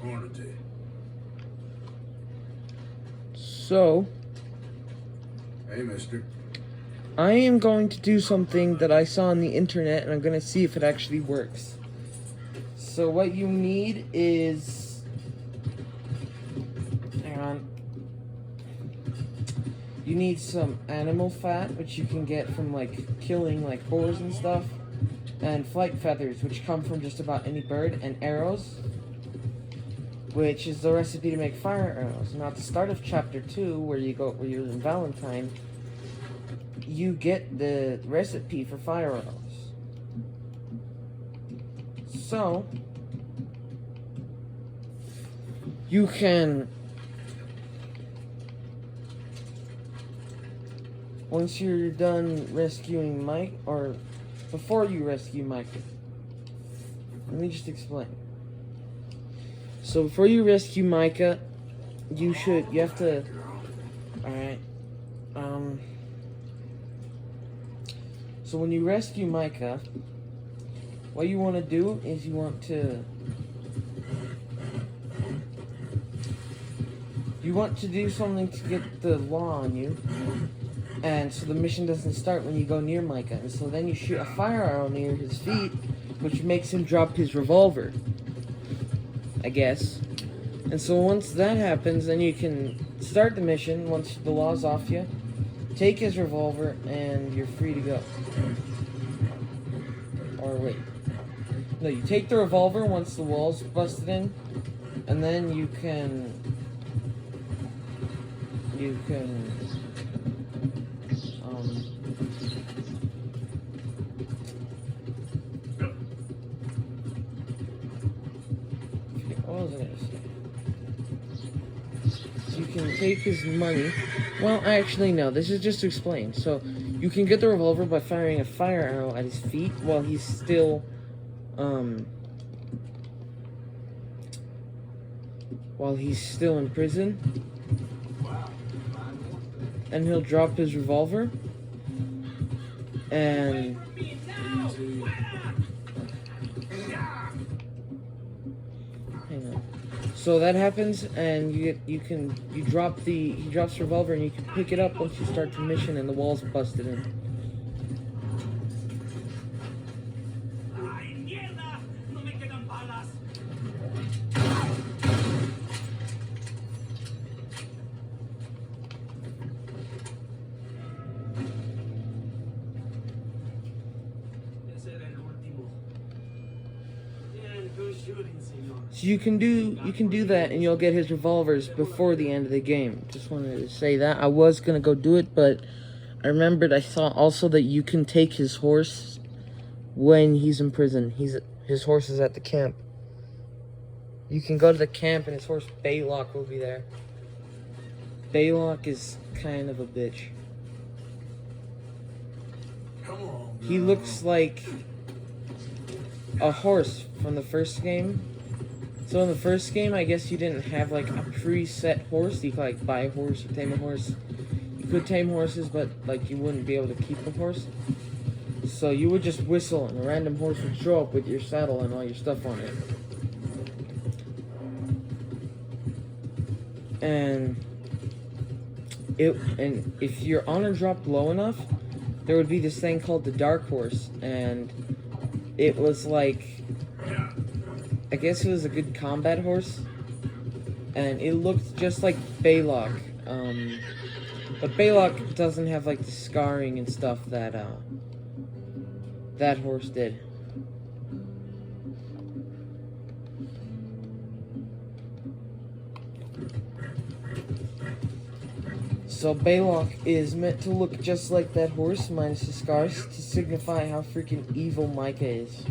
quantity. So, Hey, mister. I am going to do something that I saw on the internet, and I'm going to see if it actually works. So what you need is... Hang on. You need some animal fat, which you can get from, like, killing, like, boars and stuff. And flight feathers, which come from just about any bird. And arrows, which is the recipe to make fire arrows. Now, at the start of chapter 2, where you're in Valentine, you get the recipe for fire arrows. So, you can, once you're done rescuing Mike, or before you rescue Micah, let me just explain. So before you rescue Micah, you have to, alright, so when you rescue Micah, what you want to do is you want to do something to get the law on you, and so the mission doesn't start when you go near Micah. And so then you shoot a fire arrow near his feet, which makes him drop his revolver, I guess. And so once that happens, then you can start the mission once the law's off you, take his revolver, and you're free to go. Or wait. No, you take the revolver once the wall's busted in, and then you can what was I gonna say? So you can take his money. Well, actually, no. This is just to explain. So you can get the revolver by firing a fire arrow at his feet while he's still, in prison. And he'll drop his revolver. And hang on. So that happens, and he drops the revolver, and you can pick it up once you start the mission, and the wall's busted in. So you can do that, and you'll get his revolvers before the end of the game. Just wanted to say that. I was gonna go do it, but I remembered I saw also that you can take his horse when he's in prison. His horse is at the camp. You can go to the camp, and his horse Baylock will be there. Baylock is kind of a bitch. He looks like a horse from the first game. So in the first game, I guess you didn't have like a preset horse. You could like buy a horse or tame a horse. You could tame horses, but like you wouldn't be able to keep a horse. So you would just whistle, and a random horse would show up with your saddle and all your stuff on it. And if your honor dropped low enough, there would be this thing called the Dark Horse, and it was like, I guess it was a good combat horse, and it looked just like Baylock, but Baylock doesn't have like the scarring and stuff that that horse did. So Baylock is meant to look just like that horse, minus the scars, to signify how freaking evil Micah is.